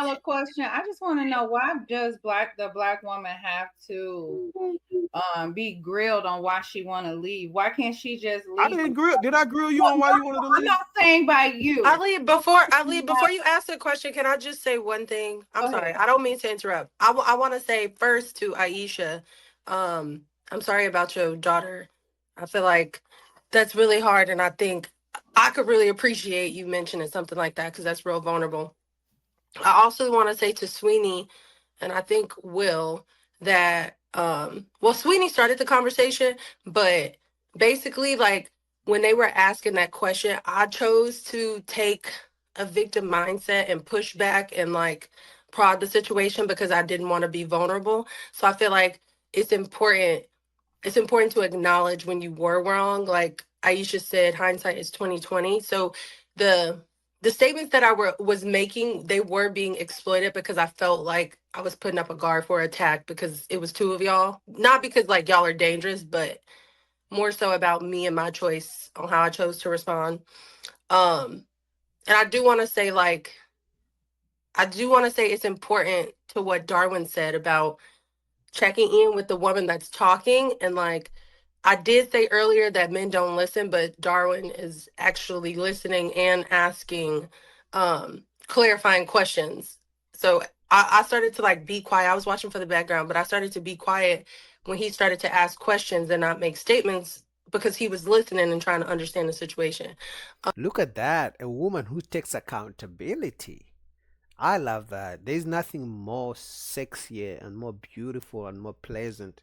a question. I just want to know, why does the black woman have to be grilled on why she want to leave? Why can't she just I leave? didn't grill. Did I grill you Well, on why you wanted to I'm leave? not saying by you. Before you ask the question, can I just say one thing? I'm Go ahead. sorry. I don't mean to interrupt. I want to say first to Aisha, I'm sorry about your daughter. I feel like that's really hard, and I think I could really appreciate you mentioning something like that because that's real vulnerable. I also want to say to Sweeney, and I think Will, that well, Sweeney started the conversation, but basically, like, when they were asking that question, I chose to take a victim mindset and push back and like prod the situation because I didn't want to be vulnerable. So I feel like it's important it's important to acknowledge when you were wrong. Like Aisha said, hindsight is 2020. So the the statements that was making, they were being exploited because I felt like I was putting up a guard for attack because it was two of y'all. Not because like y'all are dangerous, but more so about me and my choice on how I chose to respond. Um, and I do want to say it's important to what Darwin said about checking in with the woman that's talking. And like I did say earlier that men don't listen, but Darwin is actually listening and asking clarifying questions. So I started to like be quiet. I was watching for the background, but I started to be quiet when he started to ask questions and not make statements because he was listening and trying to understand the situation. Look at that, a woman who takes accountability. I love that. There's nothing more sexier and more beautiful and more pleasant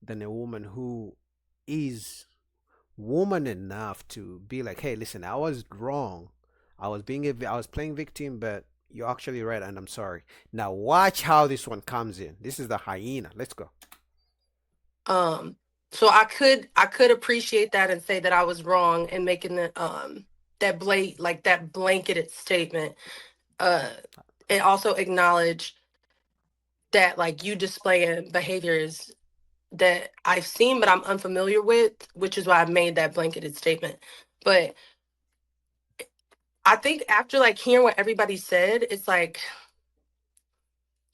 than a woman who is woman enough to be like, hey, listen, I was wrong. I was playing victim, but you're actually right, and I'm sorry. Now watch how this one comes in. This is the hyena. Let's go. Um, so I could appreciate that and say that I was wrong in making that blanketed statement. Uh, and also acknowledge that like you displaying behaviors that I've seen but I'm unfamiliar with, which is why I made that blanketed statement. But I think after like hearing what everybody said, it's like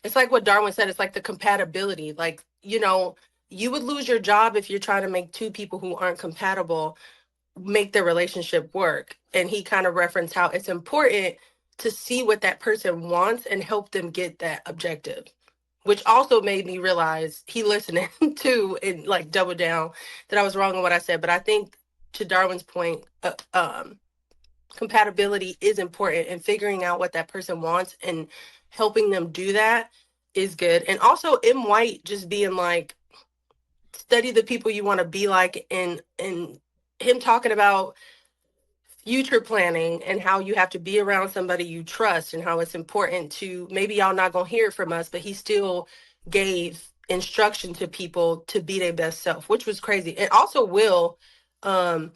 what Darwin said, it's like the compatibility. Like, you would lose your job if you're trying to make two people who aren't compatible make their relationship work. And he kind of referenced how it's important to see what that person wants and help them get that objective, which also made me realize he listening too and like double down that I was wrong on what I said. But I think to Darwin's point, compatibility is important, and figuring out what that person wants and helping them do that is good. And also M. White just being like, study the people you want to be like, and him talking about future planning and how you have to be around somebody you trust and how it's important to, maybe y'all not gonna hear it from us, but he still gave instruction to people to be their best self, which was crazy. And also Will um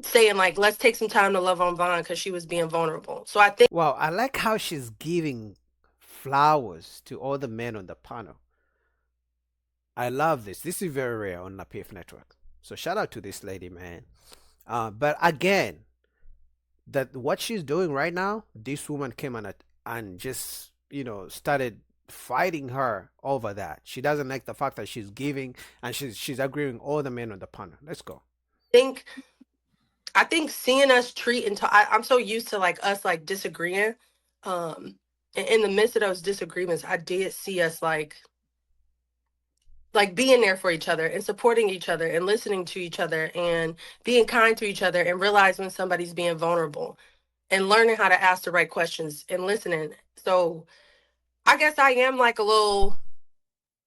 saying like, let's take some time to love on Vaughn because she was being vulnerable. So I think Wow, I like how she's giving flowers to all the men on the panel. I love this. This is very rare on the PF network. So shout out to this lady, man. But again, that what she's doing right now, this woman came on it and just started fighting her over that. She doesn't like the fact that she's giving and she's agreeing all the men on the panel. Let's go. think I think seeing us treat and talk, I'm so used to like us like disagreeing. In the midst of those disagreements, I did see us like being there for each other and supporting each other and listening to each other and being kind to each other and realize when somebody's being vulnerable and learning how to ask the right questions and listening. So I guess I am like a little,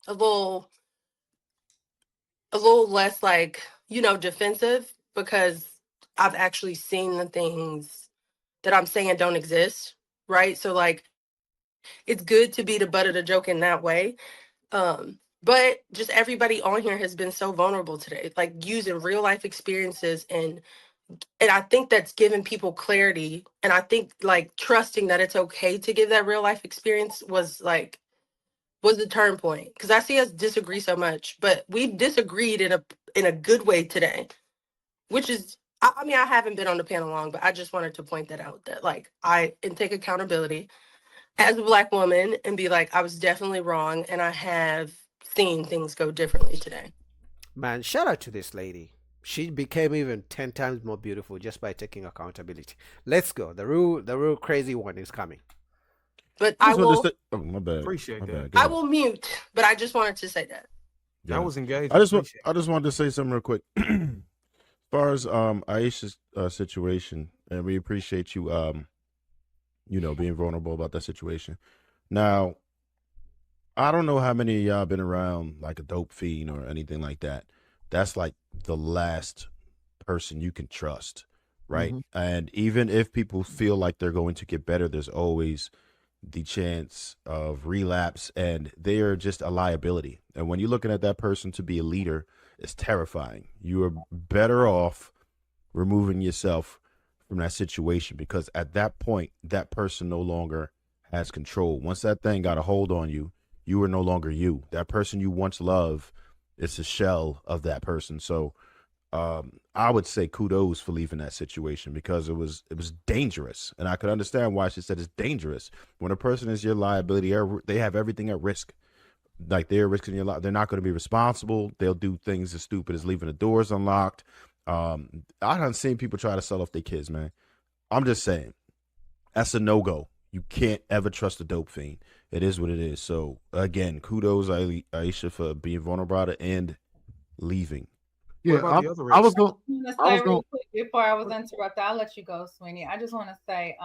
a little less like, defensive because I've actually seen the things that I'm saying don't exist. Right. So like it's good to be the butt of the joke in that way. But just everybody on here has been so vulnerable today, like using real life experiences, and I think that's given people clarity. And I think like trusting that it's okay to give that real life experience was the turn point. Because I see us disagree so much, but we've disagreed in a good way today, which is I mean, I haven't been on the panel long, but I just wanted to point that out, that like I and take accountability. as a Black woman and be like, I was definitely wrong and I have seen things go differently today. Man, shout out to this lady. She became even 10 times more beautiful just by taking accountability. Let's go. The real crazy one is coming. But I just wanted to say, oh, my bad. Appreciate My that. bad. Go I ahead. will mute, but I just wanted to say that. Yeah. That was engaging. I just wanted to say something real quick. As far as Aisha's situation, and we appreciate you being vulnerable about that situation. Now, I don't know how many of y'all been around like a dope fiend or anything like that. That's like the last person you can trust, right? And even if people feel like they're going to get better, there's always the chance of relapse, and they are just a liability. And when you're looking at that person to be a leader, it's terrifying. You are better off removing yourself from that situation, because at that point, that person no longer has control. Once that thing got a hold on you, you are no longer you. That person you once loved is a shell of that person. So I would say kudos for leaving that situation, because it was dangerous, and I could understand why she said it's dangerous. When a person is your liability, they have everything at risk. Like, they're risking your life. They're not going to be responsible. They'll do things as stupid as leaving the doors unlocked. I haven't seen people try to sell off their kids, man. I'm just saying, that's a no-go. You can't ever trust a dope fiend. It is what it is. So again, kudos Aisha for being vulnerable about it and leaving. What Yeah, about the other I was risk? going. I'm gonna I say was going. real quick before I was interrupted. I'll let you go, Sweeney. I just want to say,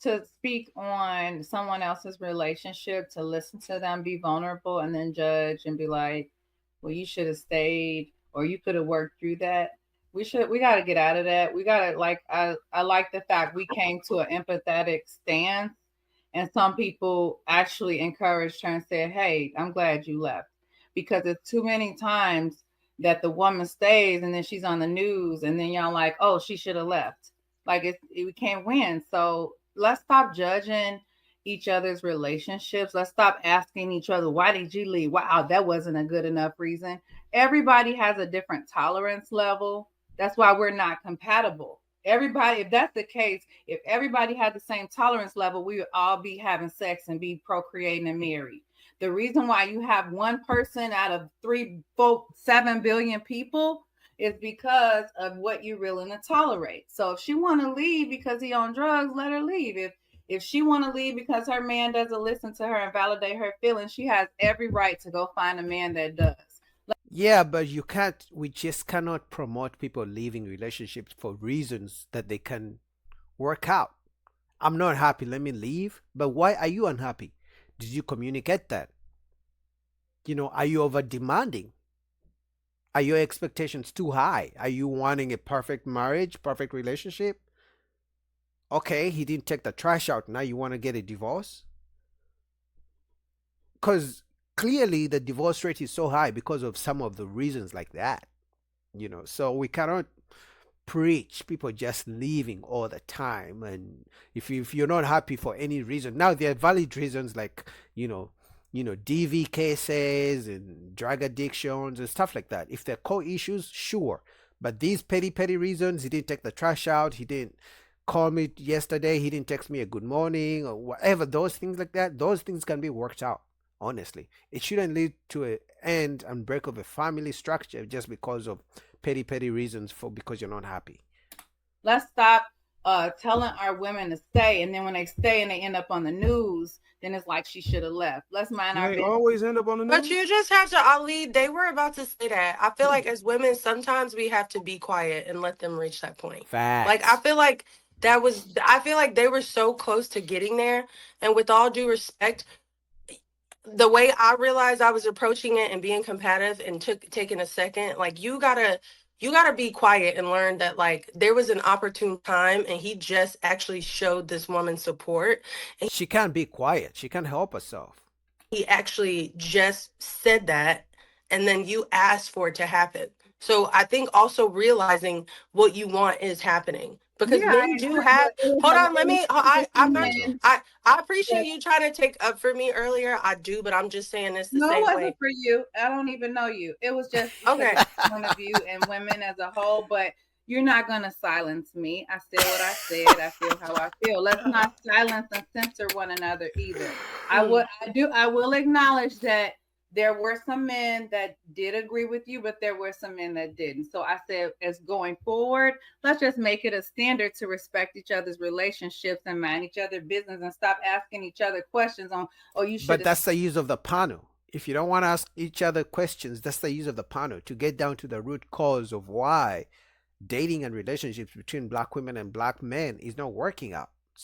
to speak on someone else's relationship, to listen to them be vulnerable and then judge and be like, well, you should have stayed or you could have worked through that. We got to get out of that. We got to, like, I like the fact we came to an empathetic stance, and some people actually encouraged her and said, hey, I'm glad you left, because it's too many times that the woman stays and then she's on the news and then y'all like, oh, she should have left. Like, we can't win. So let's stop judging each other's relationships. Let's stop asking each other, why did you leave? Wow, that wasn't a good enough reason. Everybody has a different tolerance level. That's why we're not compatible. Everybody, if that's the case, if everybody had the same tolerance level, we would all be having sex and be procreating and married. The reason why you have one person out of 7 billion people is because of what you're willing to tolerate. So if she want to leave because he on drugs, let her leave. If she want to leave because her man doesn't listen to her and validate her feelings, she has every right to go find a man that does. Yeah, but we just cannot promote people leaving relationships for reasons that they can work out. I'm not happy, let me leave. But why are you unhappy? Did you communicate that? Are you over demanding? Are your expectations too high? Are you wanting a perfect marriage, perfect relationship? Okay, he didn't take the trash out. Now you want to get a divorce? Because clearly the divorce rate is so high because of some of the reasons like that. So we cannot preach people just leaving all the time. And if you're not happy for any reason, now there are valid reasons, like DV cases and drug addictions and stuff like that. If they're core issues, sure. But these petty reasons, he didn't take the trash out, he didn't call me yesterday, he didn't text me a good morning or whatever, those things like that, those things can be worked out. Honestly, it shouldn't lead to an end and break of a family structure just because of petty reasons, because you're not happy. Let's stop telling our women to stay, and then when they stay and they end up on the news, then it's like she should have left. Let's mind our They business. always end up on the But news. you just have to, Ali, they were about to say that. I feel like as women, sometimes we have to be quiet and let them reach that point. Facts. Like, I feel like they were so close to getting there. And with all due respect, the way I realized I was approaching it and being combative and taking a second, like, you gotta be quiet and learn that, like, there was an opportune time and he just actually showed this woman support. And she can't be quiet. She can't help herself. he actually just said that, and then you asked for it to happen. So I think also realizing what you want is happening, because Yeah, men do have. Hold on, let me. I'm not. men. I appreciate you trying to take up for me earlier. I do, but I'm just saying this the No, it same wasn't way. for you. I don't even know you. It was just because Okay. of the point of view and women as a whole. But you're not gonna silence me. I said what I said. I feel how I feel. Let's not silence and censor one another either. I will acknowledge that there were some men that did agree with you, but there were some men that didn't. So I said, as going forward, let's just make it a standard to respect each other's relationships and mind each other's business and stop asking each other questions on, oh, you should. But that's the use of the panel. If you don't want to ask each other questions, that's the use of the panel, to get down to the root cause of why dating and relationships between black women and black men is not working out.